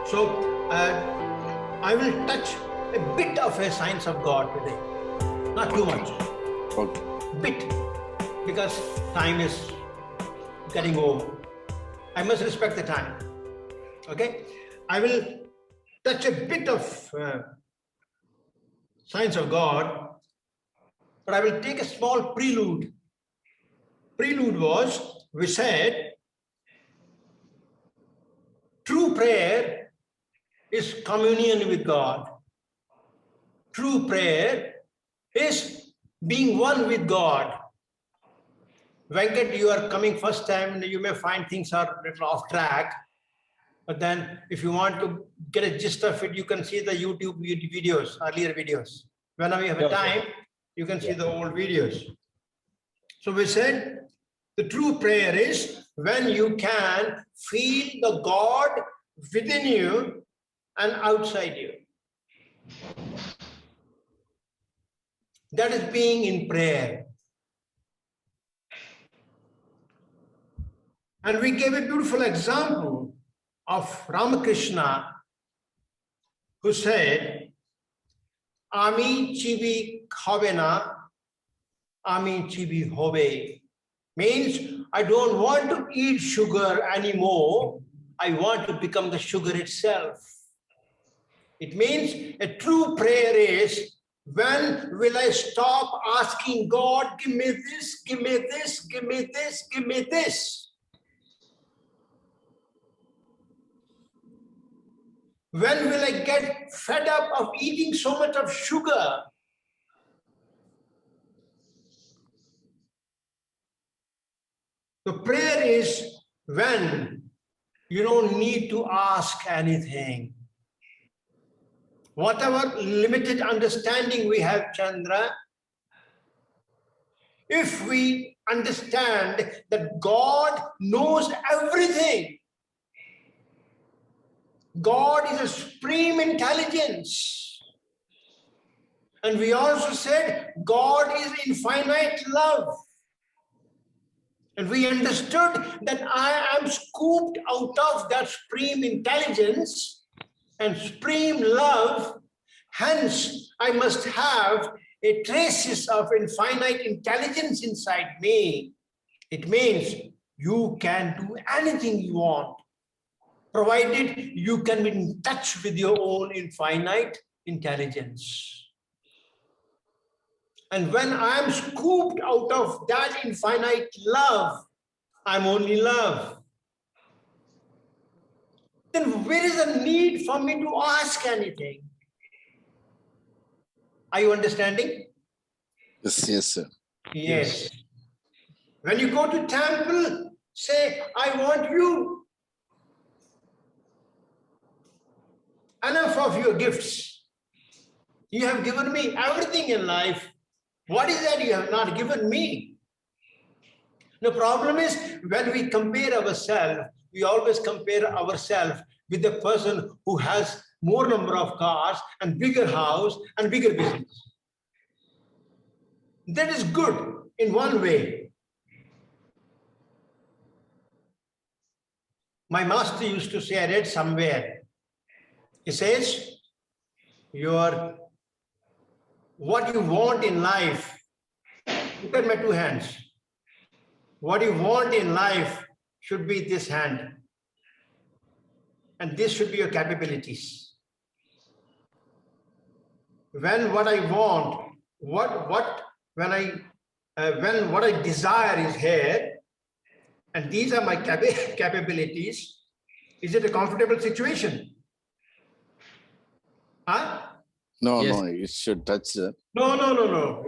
So I will touch a bit of a science of God today, not too much, bit, because time is getting over. I must respect the time. Okay, I will touch a bit of science of God, but I will take a small prelude. Prelude was, we said, true prayer is communion with God. True prayer is being one with God. Venkat, you are coming first time, you may find things are a little off track. But then if you want to get a gist of it, you can see the YouTube videos, earlier videos. Whenever you have a time, you can see the old videos. So we said the true prayer is when you can feel the God within you and outside you. That is being in prayer. And we gave a beautiful example of Ramakrishna, who said, Ami chibi khavena, Ami chibi hobe. Means, I don't want to eat sugar anymore. I want to become the sugar itself. It means a true prayer is, when will I stop asking God, give me this, give me this, give me this, give me this? When will I get fed up of eating so much of sugar? The prayer is when you don't need to ask anything. Whatever limited understanding we have, Chandra, if we understand that God knows everything, God is a supreme intelligence. And we also said God is infinite love. And we understood that I am scooped out of that supreme intelligence and supreme love. Hence, I must have a traces of infinite intelligence inside me. It means you can do anything you want, provided you can be in touch with your own infinite intelligence. And when I'm scooped out of that infinite love, I'm only love. Then where is the need for me to ask anything? Are you understanding? Yes, sir. Yes. When you go to temple, say, I want you. Enough of your gifts. You have given me everything in life. What is that you have not given me? The problem is when we compare ourselves, we always compare ourselves with the person who has more number of cars and bigger house and bigger business. That is good in one way. My master used to say, I read somewhere, he says, what you want in life, look at my two hands. What you want in life should be this hand. And this should be your capabilities. When what I want, when what I desire is here, and these are my capabilities, is it a comfortable situation? Huh? No, Yes. no, it should touch, sir. No.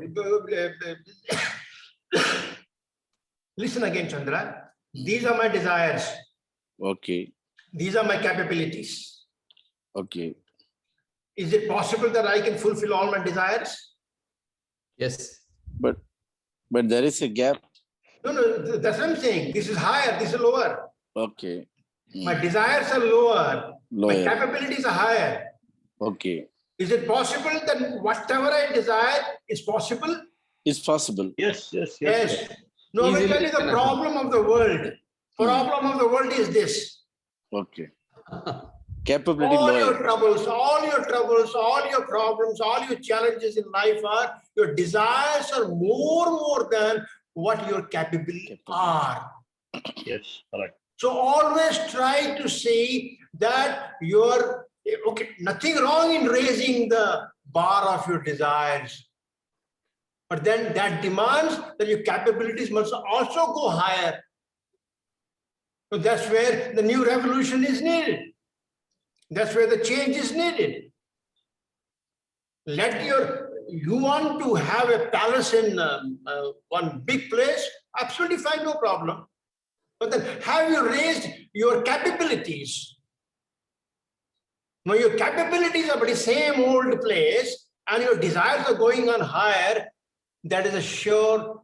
Listen again, Chandra. These are my desires. Okay, These are my capabilities. okay. Is it possible that I can fulfill all my desires? Yes. But there is a gap. No, that's what I'm saying. This is higher, this is lower. Okay. My desires are lower. My Lower. capabilities are higher. Okay. Is it possible that whatever I desire is possible? It's possible. Yes. No, I will Easily tell you the can happen. problem of the world. Problem of the world is this. Okay. Capability All your lower. troubles, all your problems, all your challenges in life are, your desires are more than what your capabilities are. Yes, correct. So always try to see that you're, okay, nothing wrong in raising the bar of your desires. But then that demands that your capabilities must also go higher. So that's where the new revolution is needed. That's where the change is needed. You want to have a palace in one big place, absolutely fine, no problem. But then have you raised your capabilities? Now your capabilities are but the same old place and your desires are going on higher. That is a sure,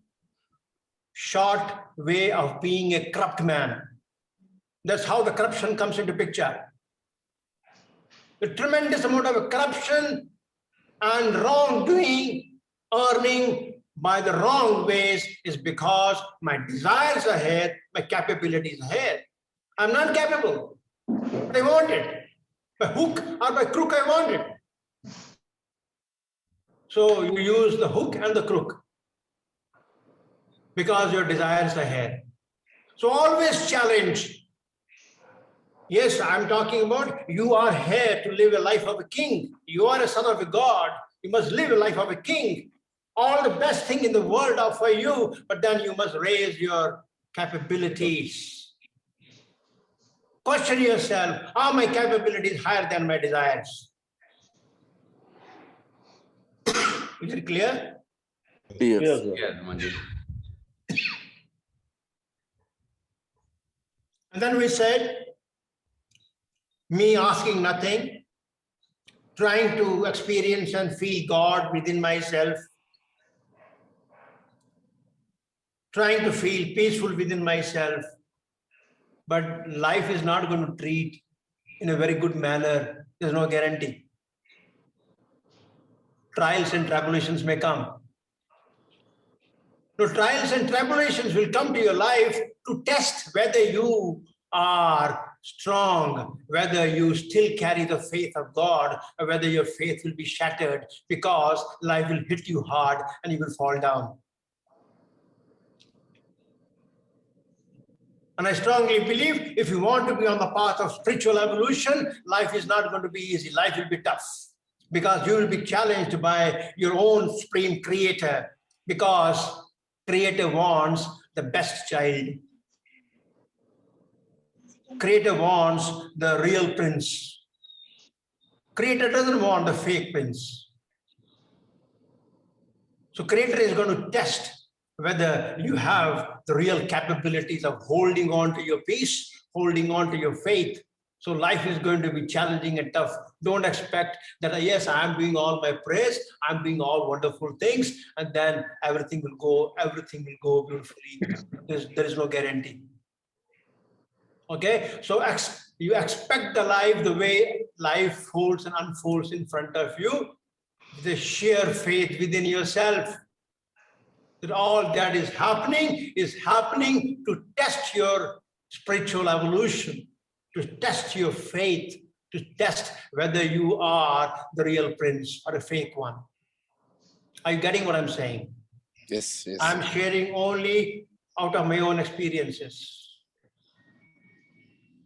short way of being a corrupt man. That's how the corruption comes into picture. The tremendous amount of corruption and wrongdoing, earning by the wrong ways is because my desires are here, my capabilities are here. I'm not capable, but I want it. By hook or by crook, I want it. So you use the hook and the crook because your desires are here. So always challenge. Yes, I'm talking about you are here to live a life of a king. You are a son of a God. You must live a life of a king. All the best thing in the world are for you, but then you must raise your capabilities. Question yourself, are my capabilities higher than my desires? Is it clear? Clear. Yes, sir. Yeah, Manji. And then we said, me asking nothing, trying to experience and feel God within myself, trying to feel peaceful within myself, but life is not going to treat in a very good manner. There's no guarantee. Trials and tribulations may come. So trials and tribulations will come to your life to test whether you are strong, whether you still carry the faith of God, or whether your faith will be shattered because life will hit you hard and you will fall down. And I strongly believe if you want to be on the path of spiritual evolution, life is not going to be easy. Life will be tough because you will be challenged by your own supreme creator, because creator wants the best child. Creator wants the real prince. Creator doesn't want the fake prince. So creator is going to test whether you have the real capabilities of holding on to your peace, holding on to your faith. So life is going to be challenging and tough. Don't expect that, yes, I'm doing all my praise, I'm doing all wonderful things, and then everything will go beautifully. There is no guarantee. Okay, so you expect the way life folds and unfolds in front of you, the sheer faith within yourself that all that is happening to test your spiritual evolution, to test your faith, to test whether you are the real prince or a fake one. Are you getting what I'm saying? Yes, yes. I'm sharing only out of my own experiences.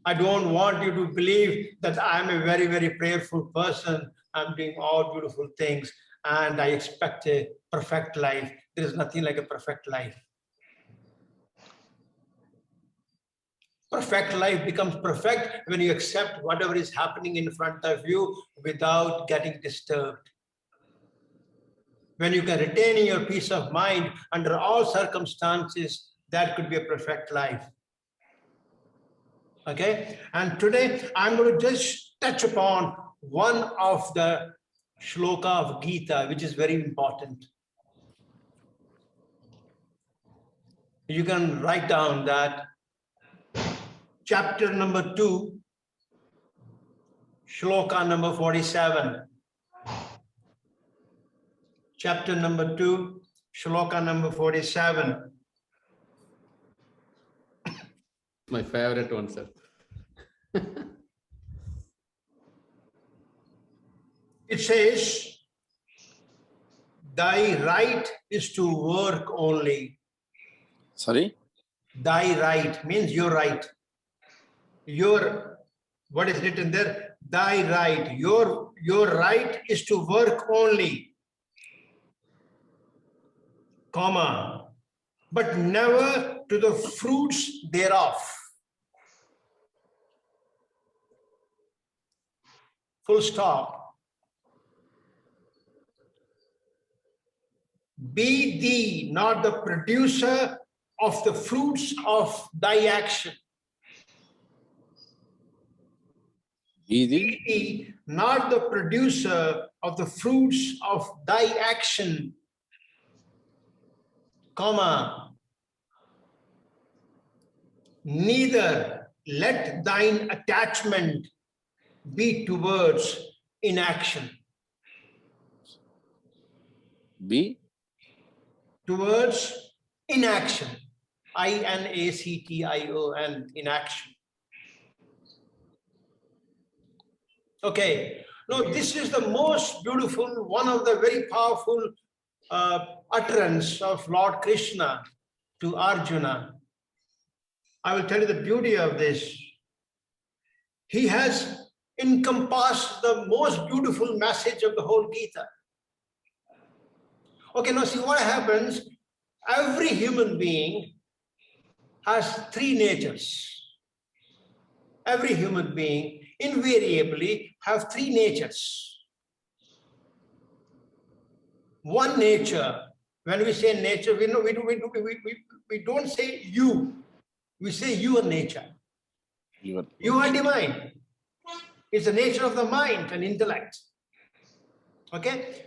I don't want you to believe that I'm a very, very prayerful person. I'm doing all beautiful things and I expect a perfect life. There is nothing like a perfect life. Perfect life becomes perfect when you accept whatever is happening in front of you without getting disturbed. When you can retain your peace of mind under all circumstances, that could be a perfect life. Okay, and today I'm going to just touch upon one of the shloka of Gita, which is very important. You can write down that chapter number 2, shloka number 47. Chapter number 2, shloka number 47. My favorite one, sir. It says, thy right is to work only. Sorry? Thy right means your right. What is written there? Thy right. Your right is to work only, comma, but never to the fruits thereof. Full stop. Be thee not the producer of the fruits of thy action. Be the Be thee not the producer of the fruits of thy action, comma, neither let thine attachment be towards inaction. be Towards inaction. INACTION, inaction. Okay. Now, this is the most beautiful, one of the very powerful utterance of Lord Krishna to Arjuna. I will tell you the beauty of this. He has encompassed the most beautiful message of the whole Gita. Okay, now see what happens. Every human being has three natures. Every human being invariably have three natures. One nature, when we say nature, we don't say you. We say your nature. your You are divine. It's the nature of the mind and intellect. Okay?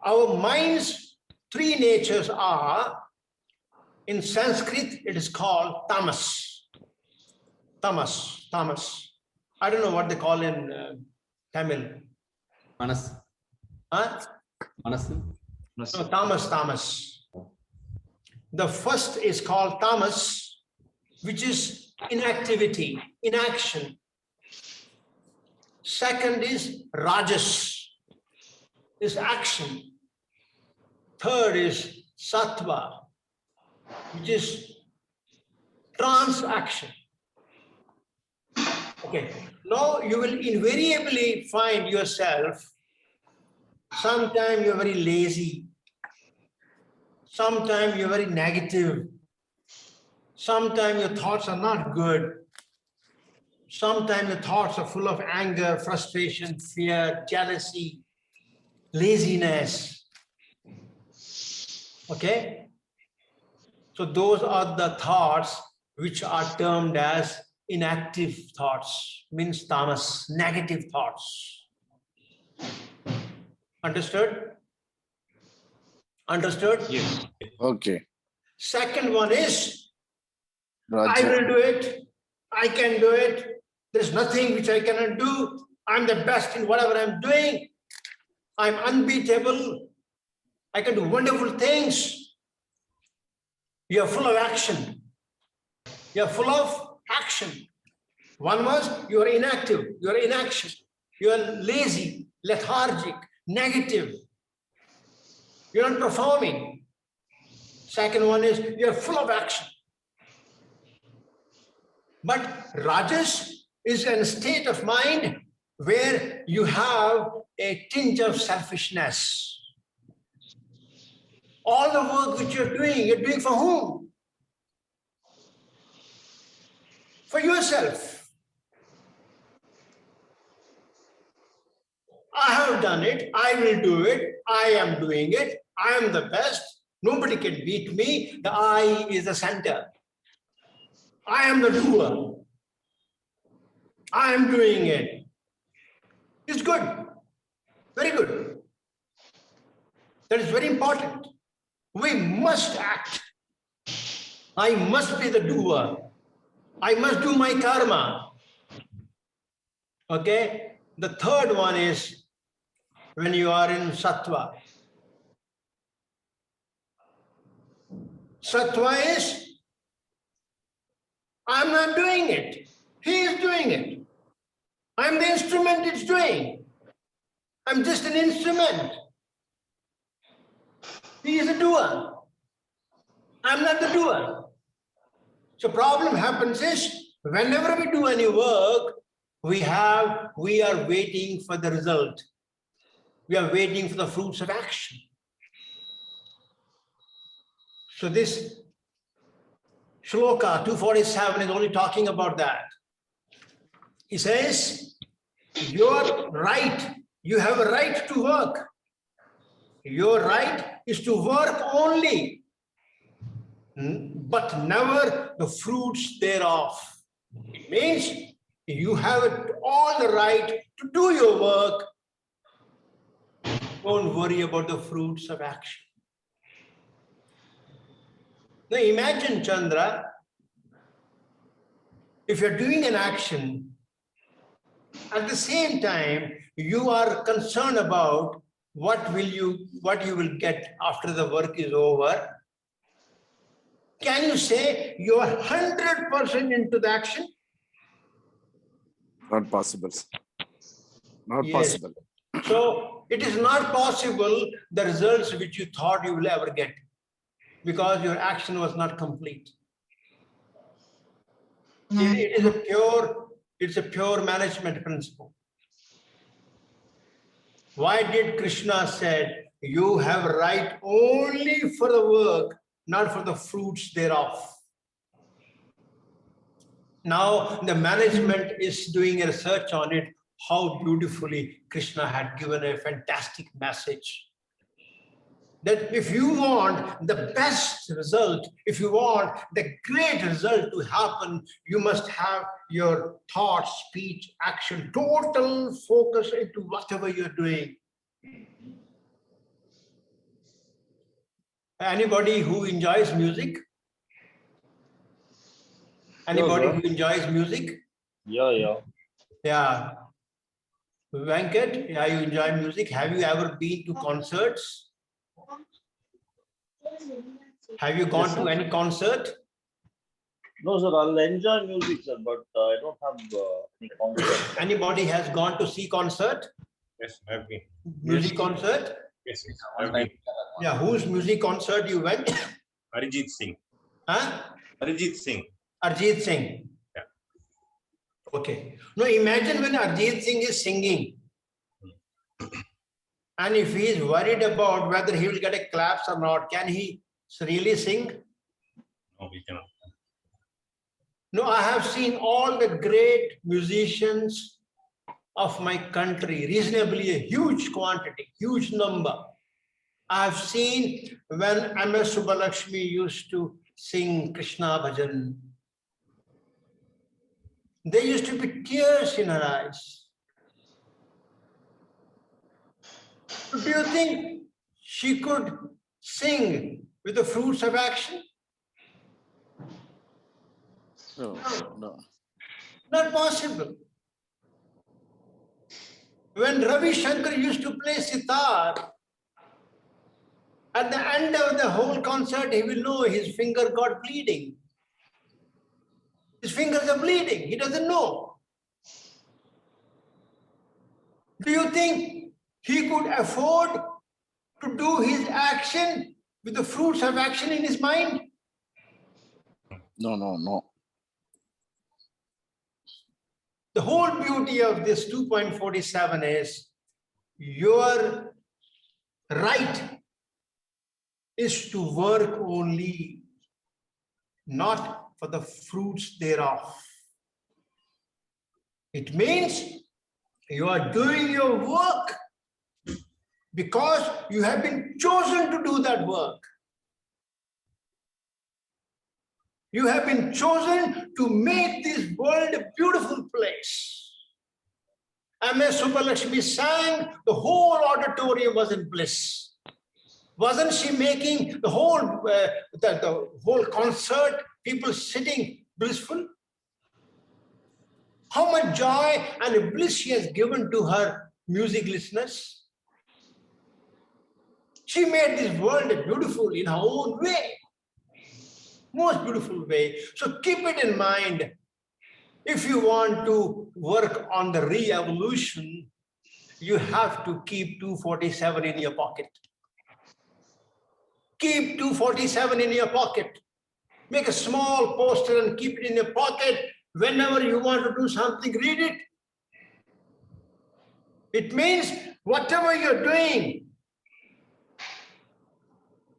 Our mind's three natures are, in Sanskrit, it is called tamas. Tamas. I don't know what they call in Tamil. Manas. Huh? Manas. No, tamas. The first is called tamas, which is inactivity, inaction. Second is rajas, is action. Third is sattva, which is transaction. Okay, now you will invariably find yourself, sometimes you're very lazy, sometimes you're very negative, sometimes your thoughts are not good, sometimes your thoughts are full of anger, frustration, fear, jealousy, laziness. Okay? So those are the thoughts which are termed as inactive thoughts, means tamas, negative thoughts. Understood? Understood? Yes. okay. Second one is, I Raja. will do it. I can do it. There's nothing which I cannot do. I'm the best in whatever I'm doing. I'm unbeatable. I can do wonderful things. You're full of action. You're full of action. One was you're inactive, you're inaction, you're lazy, lethargic, negative. You're not performing. Second one is you're full of action. But rajas is a state of mind where you have a tinge of selfishness. All the work which you're doing for whom? For yourself. I have done it, I will do it, I am doing it, I am the best, nobody can beat me, the I is the center. I am the doer. I am doing it. It's good, very good. That is very important. We must act. I must be the doer. I must do my karma. Okay? The third one is when you are in sattva. Sattva is, I'm not doing it. He is doing it. I'm the instrument it's doing. I'm just an instrument. He is a doer. I'm not the doer. So problem happens is, whenever we do any work, we are waiting for the result. We are waiting for the fruits of action. So this Shloka 247 is only talking about that. He says, you're right. You have a right to work. Your right is to work only, but never the fruits thereof. It means you have all the right to do your work. Don't worry about the fruits of action. Now imagine, Chandra, if you're doing an action, at the same time, you are concerned about what you will get after the work is over. Can you say you are 100% into the action? Not possible. Not Yes. possible. So it is not possible the results which you thought you will ever get, because your action was not complete. It's a pure management principle. Why did Krishna said, you have a right only for the work, not for the fruits thereof? Now the management is doing a research on it, how beautifully Krishna had given a fantastic message. That if you want the best result, if you want the great result to happen, you must have your thought, speech, action, total focus into whatever you're doing. Anybody who enjoys music? Anybody who enjoys music? Yeah. Yeah. Venkat, yeah, you enjoy music. Have you ever been to concerts? Have you gone to any concert? No, sir, I'll enjoy music, sir, but I don't have any concert. Anybody has gone to see concert? Yes, I've been. Music concert? Yes, I've been. Yeah, whose music concert you went? Arijit Singh. Huh? Arijit Singh. Arjit Singh. Yeah. Okay. Now imagine when Arjit Singh is singing, and if he is worried about whether he will get a claps or not, can he really sing? No, we cannot. No, I have seen all the great musicians of my country, reasonably a huge quantity, huge number. I've seen when M.S. Subbalakshmi used to sing Krishna Bhajan, there used to be tears in her eyes. Do you think she could sing with the fruits of action? No, no. Not possible. When Ravi Shankar used to play sitar, at the end of the whole concert, he will know his finger got bleeding. His fingers are bleeding. He doesn't know. Do you think he could afford to do his action with the fruits of action in his mind? No. The whole beauty of this 2.47 is your right is to work only, not for the fruits thereof. It means you are doing your work because you have been chosen to do that work. You have been chosen to make this world a beautiful place. M.S. Subbalakshmi sang, the whole auditorium was in bliss. Wasn't she making the whole concert, people sitting blissful? How much joy and bliss she has given to her music listeners. She made this world beautiful in her own way. Most beautiful way. So keep it in mind. If you want to work on the re-evolution, you have to keep 247 in your pocket. Keep 247 in your pocket. Make a small poster and keep it in your pocket. Whenever you want to do something, read it. It means whatever you're doing,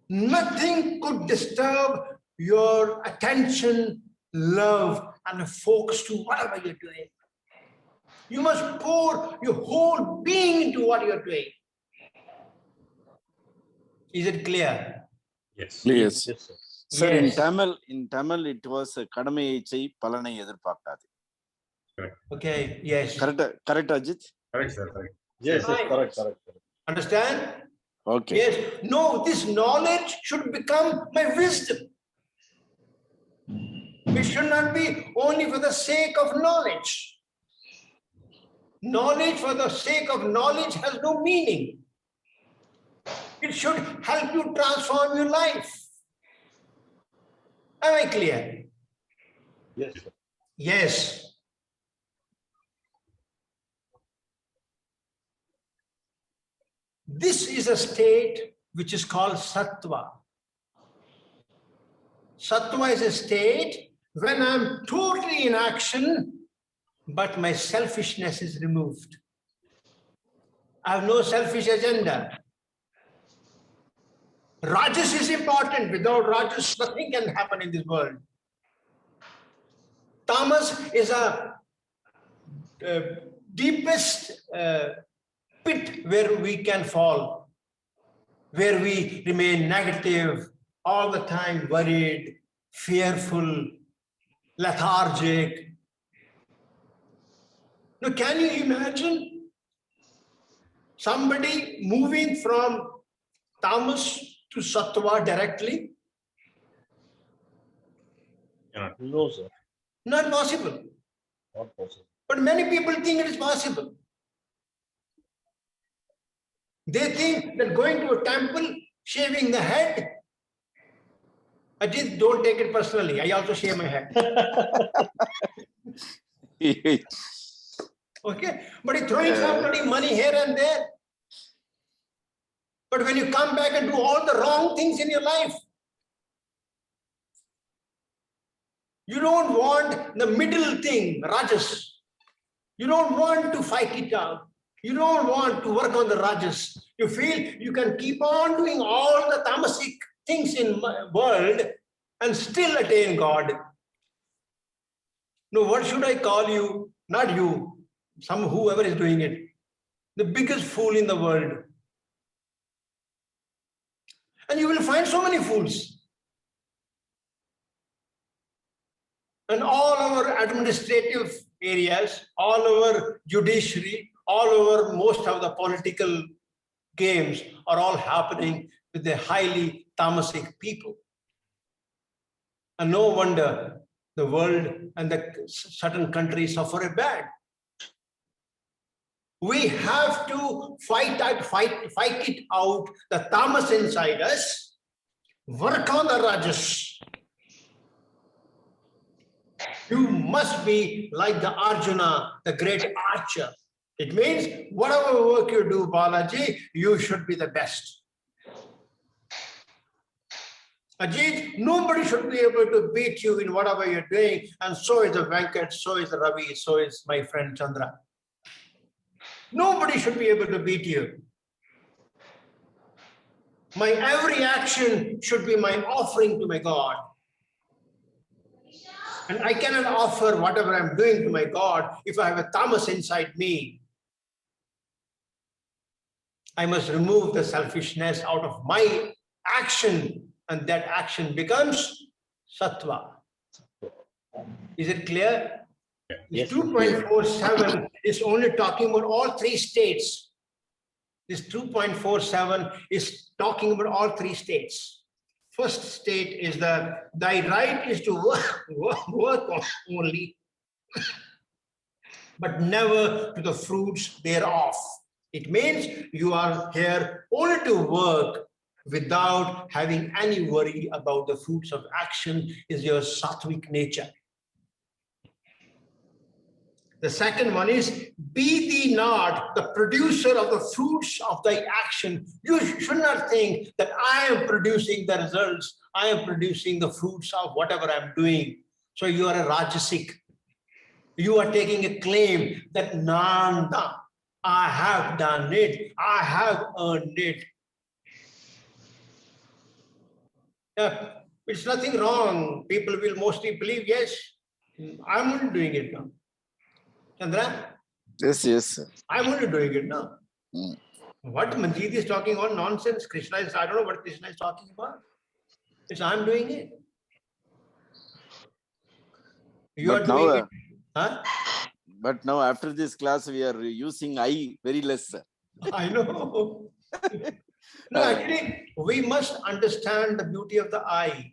nothing could disturb your attention, love, and focus to whatever you're doing. You must pour your whole being into what you're doing. Is it clear? Yes. Yes. Yes, sir. Sir, Yes. in Tamil, it was கடமையை செய் பலனை எதிர்பார்க்காது. Okay, yes. Correct, Ajit? Correct, sir. Correct. Yes, yes, correct, correct, correct. Understand? Okay. Yes. No, this knowledge should become my wisdom. It should not be only for the sake of knowledge. Knowledge for the sake of knowledge has no meaning. It should help you transform your life. Am I clear? Yes, sir. Yes. This is a state which is called sattva. Sattva is a state when I'm totally in action, but my selfishness is removed. I have no selfish agenda. Rajas is important. Without Rajas, nothing can happen in this world. Tamas is a deepest pit where we can fall, where we remain negative, all the time worried, fearful, lethargic. Now, can you imagine somebody moving from tamas to sattva directly? No, sir. Not possible. Not possible. But many people think it is possible. They think that going to a temple, shaving the head, Ajit, don't take it personally. I also shave my head. Okay? But you're throwing some bloody money here and there. But when you come back and do all the wrong things in your life, you don't want the middle thing, rajas. You don't want to fight it out. You don't want to work on the rajas. You feel you can keep on doing all the tamasic things in the world and still attain God. No, what should I call you? Not you, whoever is doing it. The biggest fool in the world. And you will find so many fools. And all our administrative areas, all our judiciary, all over most of the political games are all happening with the highly tamasic people. And no wonder the world and the certain countries suffer bad. We have to fight it out, the tamas inside us, work on the rajas. You must be like the Arjuna, the great archer. It means whatever work you do, Balaji, you should be the best. Ajit, nobody should be able to beat you in whatever you're doing, and so is the Venkat, so is the Ravi, so is my friend Chandra. Nobody should be able to beat you. My every action should be my offering to my God. And I cannot offer whatever I'm doing to my God if I have a tamas inside me. I must remove the selfishness out of my action, and that action becomes sattva. Is it clear? Yes. 2.47 is only talking about all three states. This 2.47 is talking about all three states. First state is thy right is to work only, but never to the fruits thereof. It means you are here only to work without having any worry about the fruits of action is your sattvic nature. The second one is, be thee not the producer of the fruits of thy action. You should not think that I am producing the results. I am producing the fruits of whatever I'm doing. So you are a Rajasic. You are taking a claim that Nanda, I have done it. I have earned it. Yeah, it's nothing wrong. People will mostly believe, yes, I'm only doing it now. Chandra, Yes, yes. I'm only doing it now. Mm. What Manjeet is talking on nonsense. Krishna is, I don't know what Krishna is talking about. It's I'm doing it. You But are now, doing it. Huh? but now after this class, we are using I very less. I know. No, actually, we must understand the beauty of the I.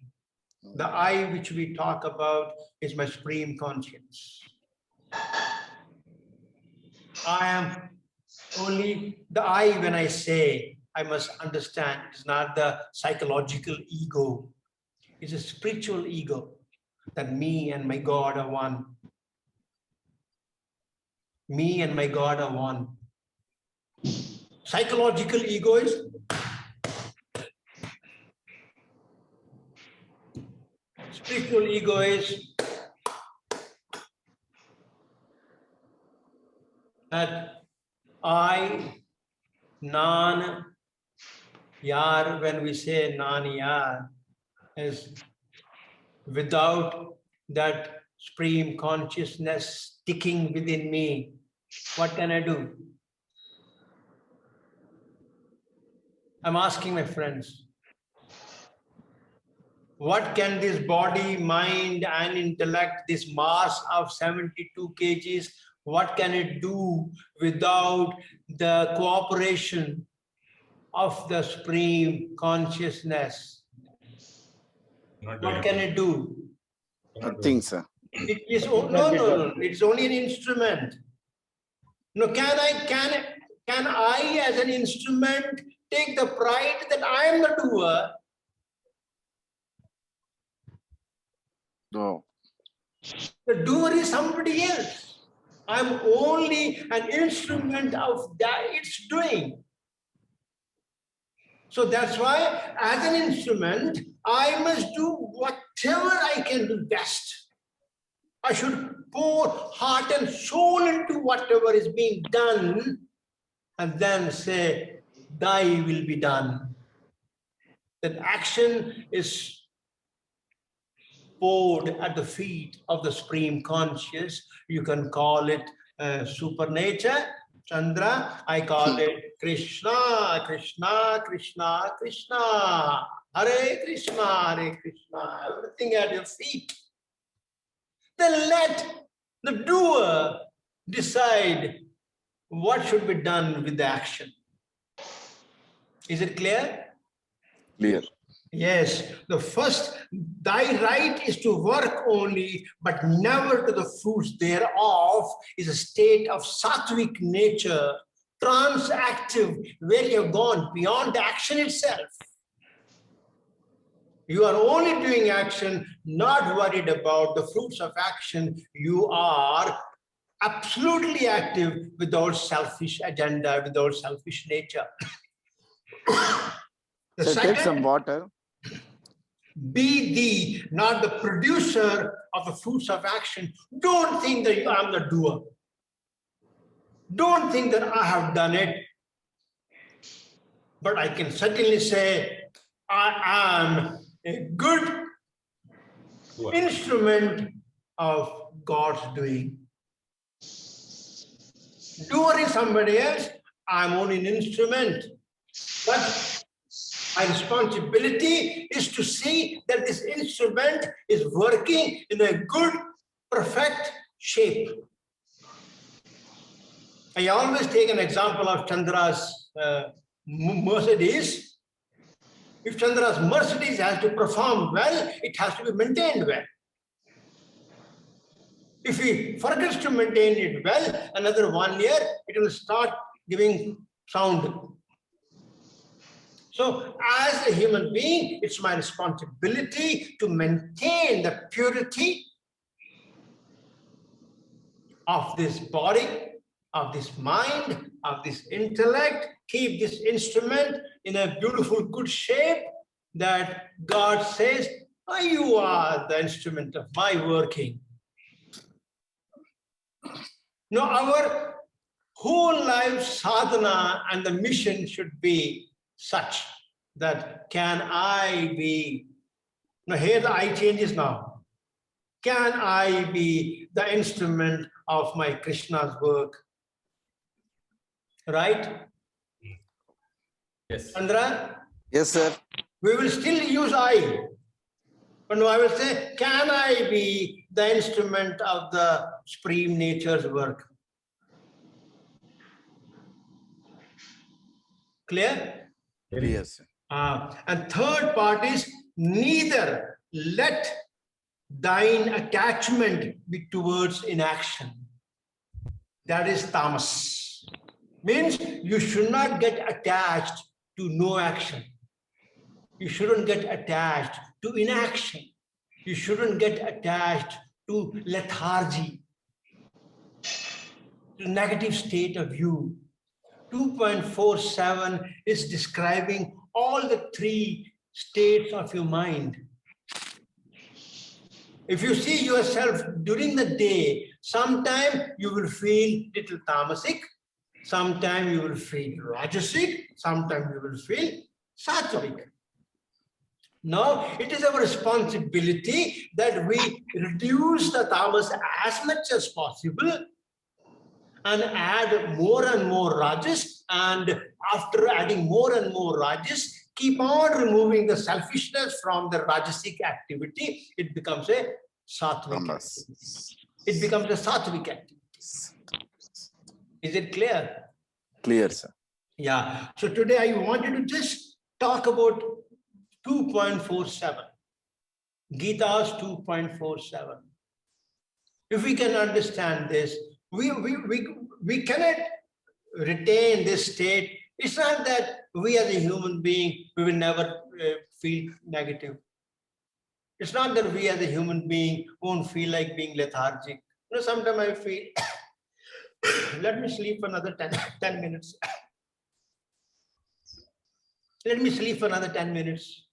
The I which we talk about is my supreme conscience. I am only the I when I say, I must understand. It's not the psychological ego. It's a spiritual ego that me and my God are one. Me and my God are one. Psychological ego is spiritual ego is that I, Nan, Yar, when we say Nan Yar, is without that supreme consciousness sticking within me, what can I do? I'm asking my friends, what can this body, mind, and intellect, this mass of 72 kgs, what can it do without the cooperation of the supreme consciousness? Not doing What can it do? Nothing, sir. It is no. It's only an instrument. No, can I as an instrument take the pride that I am the doer? No. The doer is somebody else. I'm only an instrument of that it's doing. So that's why, as an instrument, I must do whatever I can do best. I should pour heart and soul into whatever is being done and then say, thy will be done. That action is poured at the feet of the Supreme Conscious. You can call it supernature, Chandra. I call it Krishna, Krishna, Krishna, Krishna. Hare Krishna, Hare Krishna. Everything at your feet. Then let the doer decide what should be done with the action. Is it clear? Clear. Yes, the first, thy right is to work only, but never to the fruits thereof, is a state of sattvic nature, transactive, where you have gone beyond the action itself. You are only doing action, not worried about the fruits of action. You are absolutely active without selfish agenda, without selfish nature. The So take some water. Be thee not the producer of the fruits of action. Don't think that I'm the doer. Don't think that I have done it. But I can certainly say I am a good instrument of God's doing. Doer is somebody else. I'm only an instrument. But my responsibility is to see that this instrument is working in a good, perfect shape. I always take an example of Chandra's Mercedes. If Chandra's Mercedes has to perform well, it has to be maintained well. If he forgets to maintain it well, another 1 year, it will start giving sound. So as a human being, it's my responsibility to maintain the purity of this body, of this mind, of this intellect. Keep this instrument in a beautiful, good shape that God says, oh, you are the instrument of my working. Now, our whole life sadhana and the mission should be such that can I be, now here the I changes now. Can I be the instrument of my Krishna's work? Right? Yes. Chandra, Yes, sir. we will still use I. But now I will say, can I be the instrument of the Supreme Nature's work? Clear? Clear, sir. And third part is, neither let thine attachment be towards inaction. That is tamas. Means you should not get attached to no action. You shouldn't get attached to inaction. You shouldn't get attached to lethargy, to negative state of view. 2.47 is describing all the three states of your mind. If you see yourself during the day, sometime you will feel little tamasic, sometime you will feel rajasic, sometime you will feel sattvic. Now, it is our responsibility that we reduce the tamas as much as possible and add more and more rajas, and after adding more and more rajas, keep on removing the selfishness from the rajasic activity. It becomes a sattvic activity. It becomes a sattvic activity. Is it clear? Clear, sir. Yeah. So today I wanted to just talk about 2.47. Gita's 2.47. If we can understand this, we cannot retain this state. It's not that we as a human being, we will never feel negative. It's not that we as a human being won't feel like being lethargic. You know, sometimes I feel, let me sleep for another 10 minutes. Let me sleep for another 10 minutes.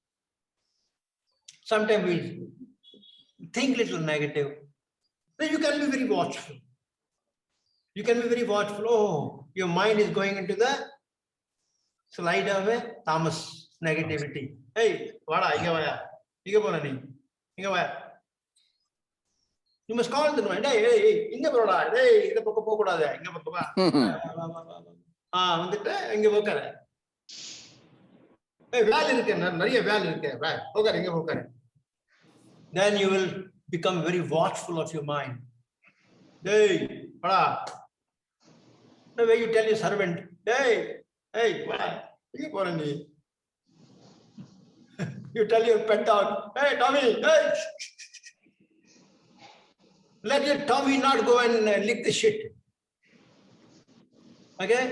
Sometimes we think little negative. Then you can be very watchful. You can be very watchful. Oh, your mind is going into the slide of a tamas, negativity. Hey, vada, inga vaya. Inga pona nee. Inga vaya. You must call the mind. Hey, inga poda. Hey, inga pokka pokoda. Inga pokka. Vandittu inga pokkara. Hey, வேலை இருக்கு, நிறைய வேலை இருக்கு. போகாரு, இங்க போகாரு. Then you will become very watchful of your mind. Hey, vada. The way you tell your servant, hey, vada. Inga pona nee. You tell your pet dog, hey, Tommy, hey. Let your Tommy not go and lick the shit. Okay?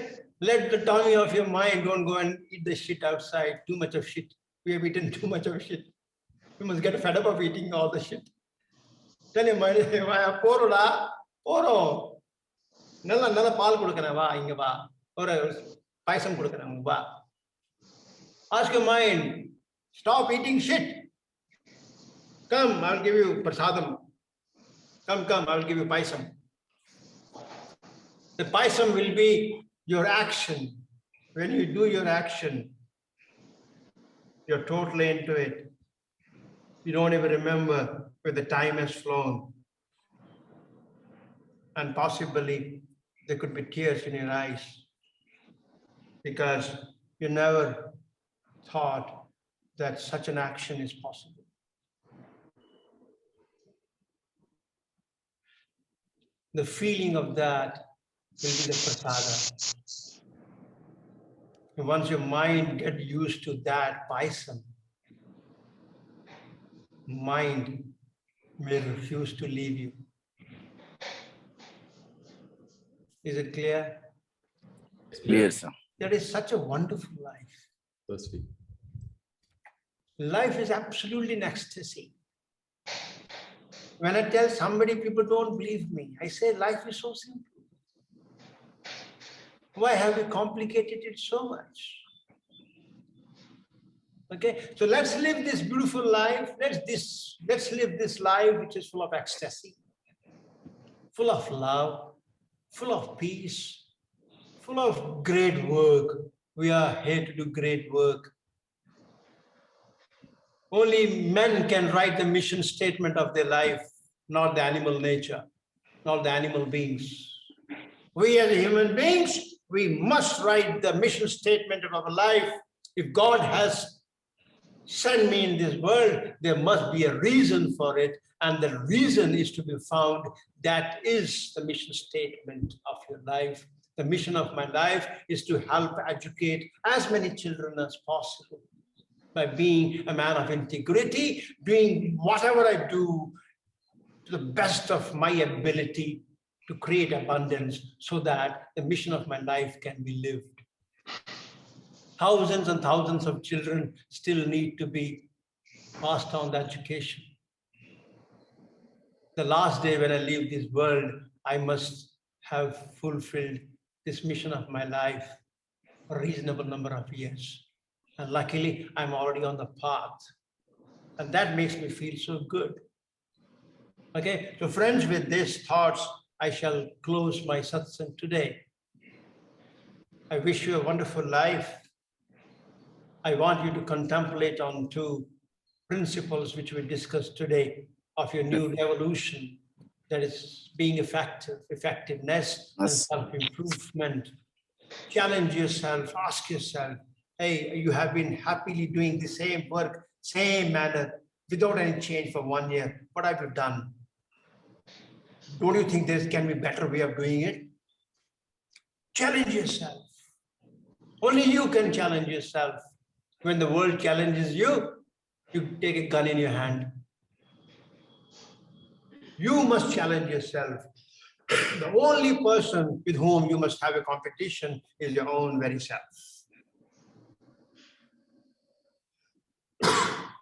Let the Tommy of your mind don't go and eat the shit outside, too much of shit. We have eaten too much of shit. You must get fed up of eating all the shit. Tell your mind, poroda, poro. Nalla paal kodukana va, inga va. Or paisam kodukana va. Ask your mind, stop eating shit. Come, I'll give you prasadam. Come, I'll give you paisam. The paisam will be your action. When you do your action, you're totally into it. You don't even remember where the time has flown. And possibly there could be tears in your eyes because you never thought that such an action is possible. The feeling of that will be the prasada. And once your mind gets used to that paisam, mind may refuse to leave you. Is it clear? Clear, sir. That is such a wonderful life. So sweet. Life is absolutely an ecstasy. When I tell somebody, people don't believe me. I say life is so simple. Why have we complicated it so much? Okay, so let's live this beautiful life. Let's live this life which is full of ecstasy, full of love, full of peace, full of great work. We are here to do great work. Only men can write the mission statement of their life, not the animal nature, not the animal beings. We as human beings, we must write the mission statement of our life. If God has sent me in this world, there must be a reason for it. And the reason is to be found. That is the mission statement of your life. The mission of my life is to help educate as many children as possible by being a man of integrity, doing whatever I do to the best of my ability to create abundance so that the mission of my life can be lived. Thousands and thousands of children still need to be passed on the education. The last day when I leave this world, I must have fulfilled this mission of my life for a reasonable number of years. And luckily, I'm already on the path. And that makes me feel so good. Okay, so friends, with these thoughts, I shall close my satsang today. I wish you a wonderful life. I want you to contemplate on two principles which we discussed today of your new revolution, that is being effective, effectiveness, and Yes. self-improvement. Challenge yourself, ask yourself, hey, you have been happily doing the same work, same manner, without any change for 1 year. What have you done? Don't you think there can be a better way of doing it? Challenge yourself. Only you can challenge yourself. When the world challenges you, you take a gun in your hand. You must challenge yourself. The only person with whom you must have a competition is your own very self.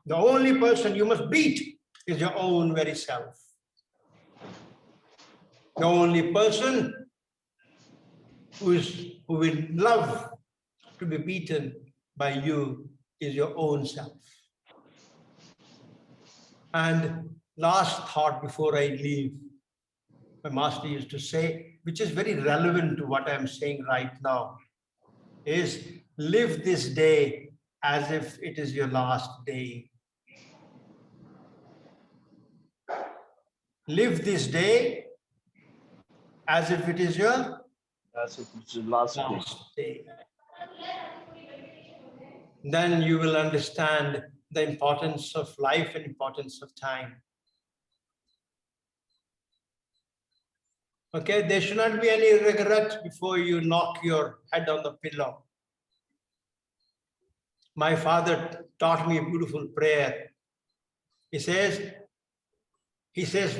The only person you must beat is your own very self. The only person who will love to be beaten by you is your own self. And last thought before I leave, my master used to say, which is very relevant to what I'm saying right now, is live this day as if it is your last day. Live this day as if it is your As if it's the last day. last day. Then you will understand the importance of life and importance of time. Okay, there should not be any regret before you knock your head on the pillow. My father taught me a beautiful prayer. He says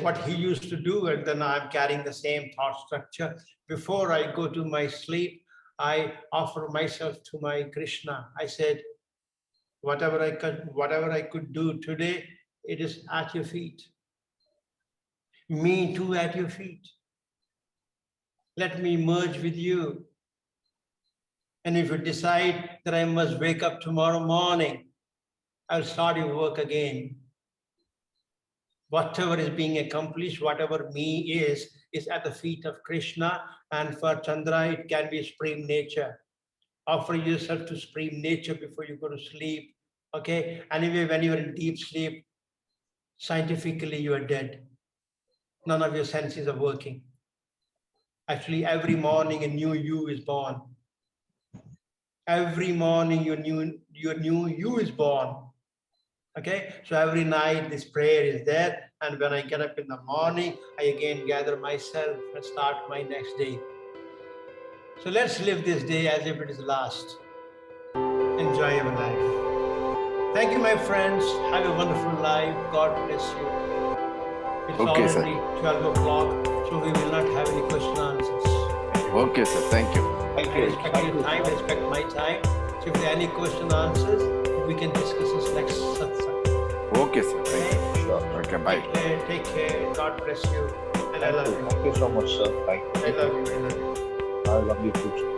what he used to do, and then I'm carrying the same thought structure. Before I go to my sleep, I offer myself to my Krishna. I said, whatever I could do today, it is at your feet. Me too at your feet. Let me merge with you. And if you decide that I must wake up tomorrow morning, I'll start your work again. Whatever is being accomplished, whatever me is at the feet of Krishna. And for Chandra, it can be supreme nature. Offer yourself to supreme nature before you go to sleep. Okay? Anyway, when you're in deep sleep, scientifically you are dead. None of your senses are working. Actually, every morning a new you is born. Every morning your new you is born. Okay, so every night this prayer is there, and when I get up in the morning, I again gather myself and start my next day. So let's live this day as if it is last. Enjoy your life. Thank you, my friends. Have a wonderful life. God bless you. It's Okay, sir. already 12 o'clock, so we will not have any question answers. Okay, sir. Thank you. I respect your time, I respect my time. So if there are any question answers, we can discuss this next satsang. Okay, sir. Thank you. Okay? Sure. sure. Okay, bye. Take care. God bless you. And I love you. Thank you so much, sir. Thank you. I love you. I love you. I love you too.